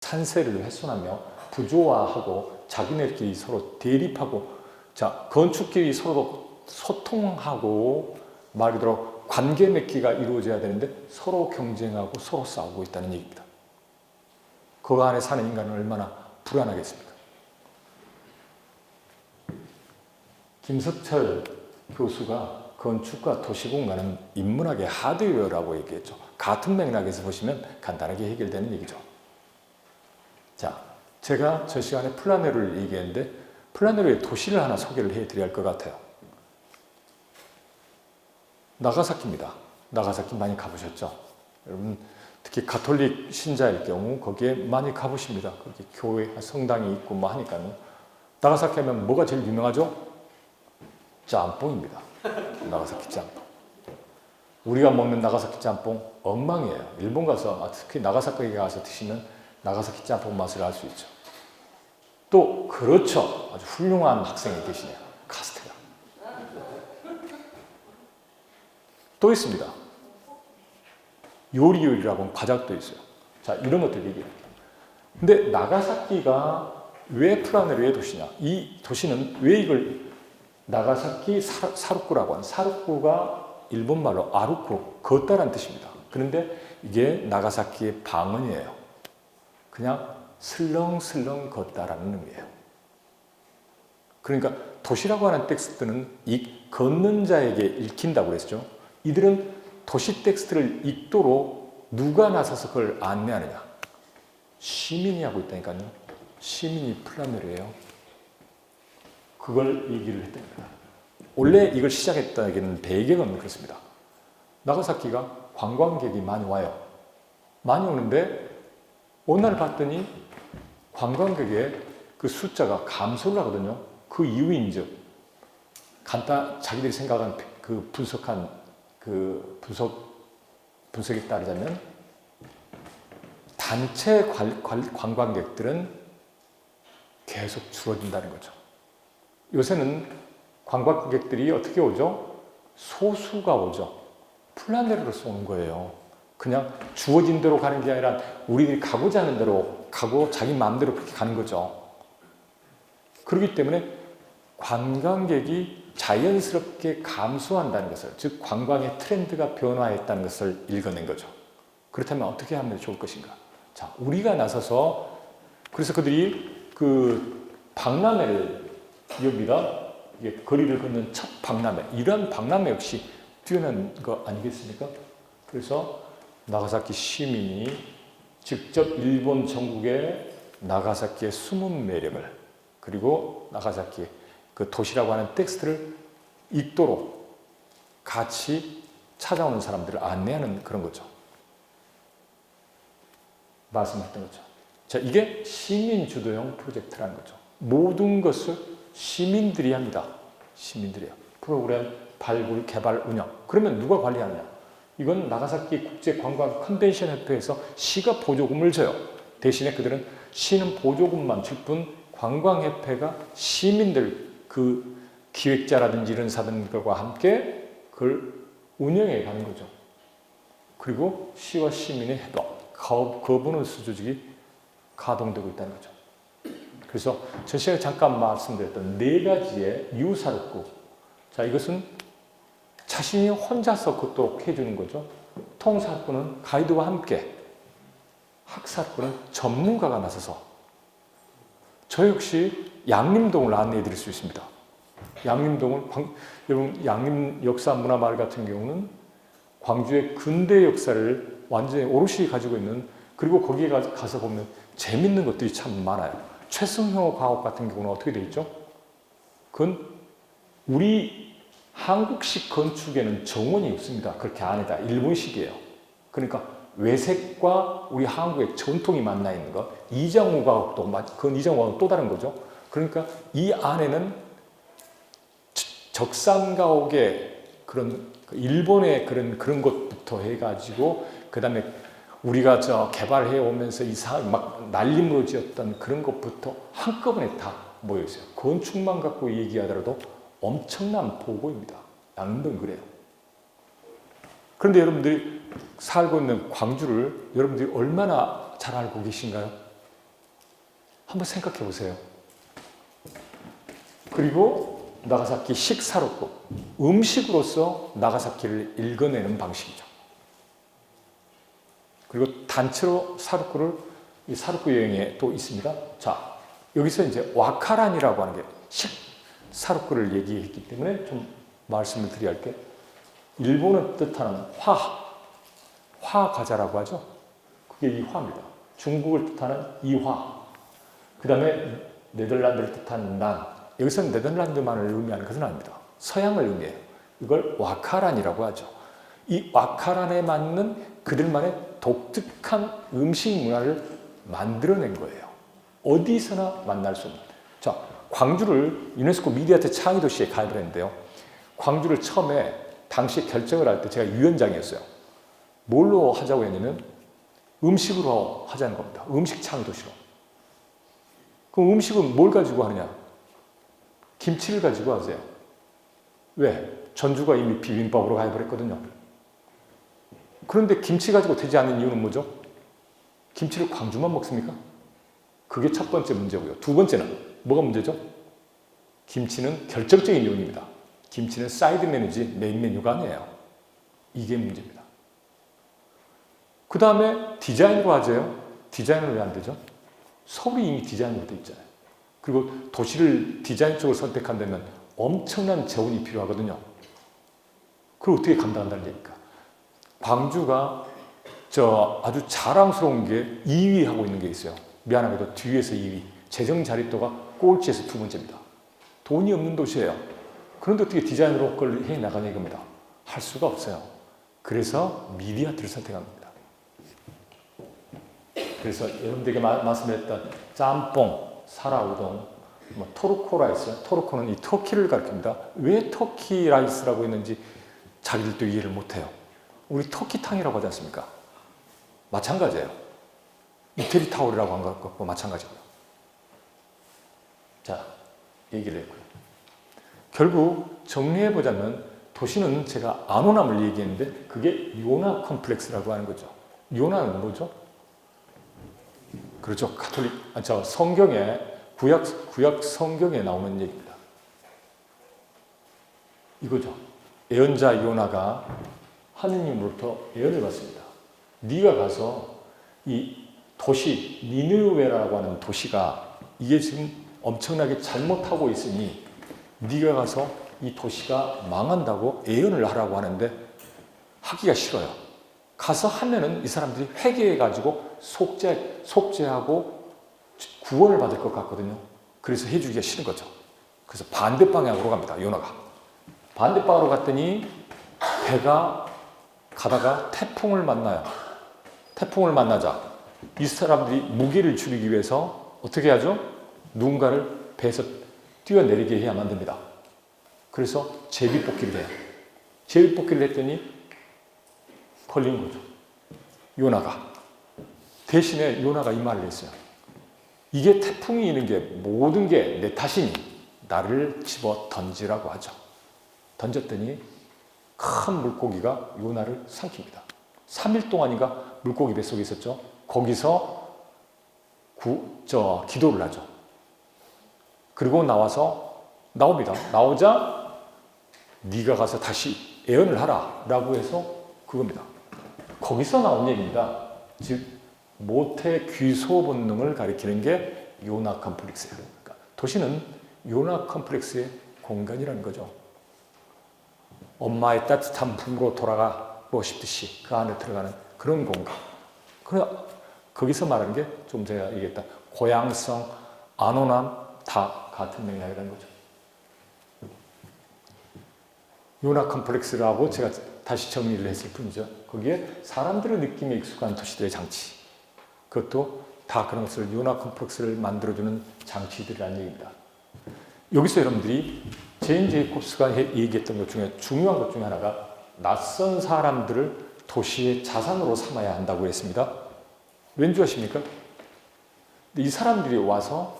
산세를 훼손하며 부조화하고 자기네끼리 서로 대립하고, 자, 건축끼리 서로 소통하고 말 그대로 관계 맺기가 이루어져야 되는데 서로 경쟁하고 서로 싸우고 있다는 얘기입니다. 그 안에 사는 인간은 얼마나 불안하겠습니까? 김석철 교수가 건축과 도시공간은 인문학의 하드웨어라고 얘기했죠. 같은 맥락에서 보시면 간단하게 해결되는 얘기죠. 자, 제가 저 시간에 플라네르를 얘기했는데 플라네르의 도시를 하나 소개를 해드려야 할 것 같아요. 나가사키입니다. 나가사키 많이 가보셨죠? 여러분 특히 가톨릭 신자일 경우 거기에 많이 가보십니다. 거기 교회, 성당이 있고 뭐 하니까요. 나가사키 하면 뭐가 제일 유명하죠? 짬뽕입니다. 나가사키 짬뽕. 우리가 먹는 나가사키 짬뽕 엉망이에요. 일본 가서, 특히 나가사키에 가서 드시면 나가사키 짬뽕 맛을 알 수 있죠. 또 그렇죠. 아주 훌륭한 학생이 계시네요. 카스테라. 또 있습니다. 요리요리라고 과자도 있어요. 자, 이런 것들 얘기해요. 근데 나가사키가 왜 플라네르의 도시냐? 이 도시는 왜 이걸 나가사키 사루쿠라고 하는, 사루쿠가 일본말로 아루쿠, 걷다란 뜻입니다. 그런데 이게 나가사키의 방언이에요. 그냥 슬렁슬렁 걷다라는 의미예요. 그러니까 도시라고 하는 텍스트는 이 걷는 자에게 읽힌다고 그랬죠. 이들은 도시 텍스트를 읽도록 누가 나서서 그걸 안내하느냐? 시민이 하고 있다니까요. 시민이 플라네르예요. 그걸 얘기를 했답니다. 원래 이걸 시작했다는 배경은 그렇습니다. 나가사키가 관광객이 많이 와요. 많이 오는데 어느 날 봤더니 관광객의 그 숫자가 감소를 하거든요. 그 이유인즉 자기들이 생각한 그 분석에 따르자면 단체 관광객들은 계속 줄어든다는 거죠. 요새는 관광객들이 어떻게 오죠? 소수가 오죠. 플라네르로서 오는 거예요. 그냥 주어진 대로 가는 게 아니라 우리들이 가고자 하는 대로 가고 자기 마음대로 그렇게 가는 거죠. 그렇기 때문에 관광객이 자연스럽게 감소한다는 것을, 즉 관광의 트렌드가 변화했다는 것을 읽어낸 거죠. 그렇다면 어떻게 하면 좋을 것인가? 자, 우리가 나서서, 그래서 그들이 그 박람회를 엽니다. 이게 거리를 걷는 첫 박람회. 이런 박람회 역시 뛰어난 거 아니겠습니까? 그래서 나가사키 시민이 직접 일본 전국의 나가사키의 숨은 매력을, 그리고 나가사키의 그 도시라고 하는 텍스트를 읽도록 같이 찾아오는 사람들을 안내하는 그런 거죠. 말씀했던 거죠. 자, 이게 시민 주도형 프로젝트라는 거죠. 모든 것을 시민들이 합니다. 시민들이요. 프로그램 발굴, 개발, 운영. 그러면 누가 관리하느냐? 이건 나가사키 국제관광 컨벤션 협회에서 시가 보조금을 줘요. 대신에 그들은 시는 보조금만 줄 뿐 관광협회가 시민들, 그 기획자라든지 이런 사람들과 함께 그걸 운영해 가는 거죠. 그리고 시와 시민의 협업, 거버넌스 조직이 가동되고 있다는 거죠. 그래서 전 시간에 잠깐 말씀드렸던 4가지의 유사르쿠. 자, 이것은 자신이 혼자서 그것도 해주는 거죠. 통사르쿠는 가이드와 함께, 학사르쿠는 전문가가 나서서, 저 역시 양림동을 안내해 드릴 수 있습니다. 양림동은, 여러분, 양림 역사 문화 마을 같은 경우는 광주의 근대 역사를 완전히 오롯이 가지고 있는, 그리고 거기에 가서 보면 재밌는 것들이 참 많아요. 최승효 가옥 같은 경우는 어떻게 되어 있죠? 그건 우리 한국식 건축에는 정원이 없습니다. 그렇게 안에다 일본식이에요. 그러니까 외색과 우리 한국의 전통이 만나 있는 것. 이장우 가옥도, 그건 이장우 가옥은 또 다른 거죠. 그러니까 이 안에는 적산가옥의 그런 일본의 그런 것부터 해가지고, 그 다음에 우리가 개발해 오면서 막 날림으로 지었던 그런 것부터 한꺼번에 다 모여 있어요. 건축만 갖고 얘기하더라도 엄청난 보고입니다. 양림동이 그래요. 그런데 여러분들이 살고 있는 광주를 여러분들이 얼마나 잘 알고 계신가요? 한번 생각해 보세요. 그리고 나가사키 식사로코, 음식으로서 나가사키를 읽어내는 방식이죠. 그리고 단체로 사루쿠를, 이 사루쿠 여행에 또 있습니다. 자, 여기서 이제 와카란이라고 하는 게 사루쿠를 얘기했기 때문에 좀 말씀을 드려야 할 게, 일본은 뜻하는 화 과자라고 하죠. 그게 이 화입니다. 중국을 뜻하는 이화. 그 다음에 네덜란드를 뜻하는 난. 여기서는 네덜란드만을 의미하는 것은 아닙니다. 서양을 의미해요. 이걸 와카란이라고 하죠. 이 와카란에 맞는 그들만의 독특한 음식 문화를 만들어낸 거예요. 어디서나 만날 수 없는. 자, 광주를 유네스코 미디어아트 창의도시에 가입을 했는데요. 광주를 처음에 당시 결정을 할 때 제가 위원장이었어요. 뭘로 하자고 했냐면 음식으로 하자는 겁니다. 음식 창의도시로. 그 음식은 뭘 가지고 하느냐? 김치를 가지고 하세요. 왜? 전주가 이미 비빔밥으로 가입을 했거든요. 그런데 김치 가지고 되지 않는 이유는 뭐죠? 김치를 광주만 먹습니까? 그게 첫 번째 문제고요. 두 번째는 뭐가 문제죠? 김치는 결정적인 요인입니다. 김치는 사이드 메뉴지 메인 메뉴가 아니에요. 이게 문제입니다. 그 다음에 디자인으로 하세요. 디자인은 왜 안 되죠? 서울이 이미 디자인으로 돼 있잖아요. 그리고 도시를 디자인 쪽으로 선택한다면 엄청난 재원이 필요하거든요. 그걸 어떻게 감당한다는 얘기입니까? 광주가 아주 자랑스러운 게 2위 하고 있는 게 있어요. 미안하게도 뒤에서 2위. 재정 자립도가 꼴찌에서 두 번째입니다. 돈이 없는 도시예요. 그런데 어떻게 디자인으로 그걸 해 나가냐 이겁니다. 할 수가 없어요. 그래서 미디어아트를 선택한 겁니다. 그래서 여러분들에게 말씀드렸던 짬뽕, 사라우동, 토르코 라이스, 토르코는 이 터키를 가리킵니다. 왜 터키 라이스라고 했는지 자기들도 이해를 못해요. 우리 터키탕이라고 하지 않습니까? 마찬가지예요. 이태리 타올이라고 한 것과 마찬가지고요. 자, 얘기를 했고요. 결국 정리해보자면 도시는 제가 안호남을 얘기했는데 그게 요나 컴플렉스라고 하는 거죠. 요나는 뭐죠? 그렇죠. 성경에, 구약 성경에 나오는 얘기입니다. 이거죠. 예언자 요나가 하느님으로부터 예언을 받습니다. 네가 가서 이 도시, 니느웨라고 하는 도시가 이게 지금 엄청나게 잘못하고 있으니 네가 가서 이 도시가 망한다고 예언을 하라고 하는데 하기가 싫어요. 가서 하면은 이 사람들이 회개해가지고 속죄하고 구원을 받을 것 같거든요. 그래서 해주기가 싫은 거죠. 그래서 반대 방향으로 갑니다. 요나가. 반대 방향으로 갔더니 배가 가다가 태풍을 만나요. 태풍을 만나자 이 사람들이 무게를 줄이기 위해서 어떻게 하죠? 누군가를 배에서 뛰어내리게 해야만 됩니다. 그래서 제비뽑기를 해요. 제비뽑기를 했더니 걸린 거죠. 요나가. 대신에 요나가 이 말을 했어요. 이게 태풍이 있는 게 모든 게 내 탓이니 나를 집어 던지라고 하죠. 던졌더니 큰 물고기가 요나를 삼킵니다. 3일 동안인가 물고기 뱃속에 있었죠. 거기서 기도를 하죠. 그리고 나옵니다. 나오자 네가 가서 다시 예언을 하라 라고 해서 그겁니다. 거기서 나온 얘기입니다. 즉 모태 귀소 본능을 가리키는 게 요나 컴플렉스예요. 그러니까 도시는 요나 컴플렉스의 공간이라는 거죠. 엄마의 따뜻한 품으로 돌아가고 싶듯이 그 안에 들어가는 그런 공간. 거기서 말하는 게 좀 제가 얘기했다. 고양성, 안온함 다 같은 맥락이라는 거죠. 요나 컴플렉스라고 제가 다시 정리를 했을 뿐이죠. 거기에 사람들의 느낌에 익숙한 도시들의 장치. 그것도 다 그런 것을 요나 컴플렉스를 만들어주는 장치들이라는 얘기입니다. 여기서 여러분들이 제인 제이콥스가 얘기했던 것 중에 중요한 것 중에 하나가 낯선 사람들을 도시의 자산으로 삼아야 한다고 했습니다. 왠지 아십니까? 이 사람들이 와서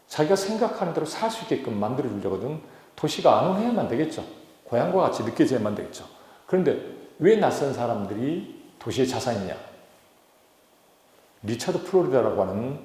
자기가 생각하는 대로 살 수 있게끔 만들어주려거든 도시가 안온해야만 되겠죠. 고향과 같이 느껴져야만 되겠죠. 그런데 왜 낯선 사람들이 도시의 자산이냐? 리차드 플로리다라고 하는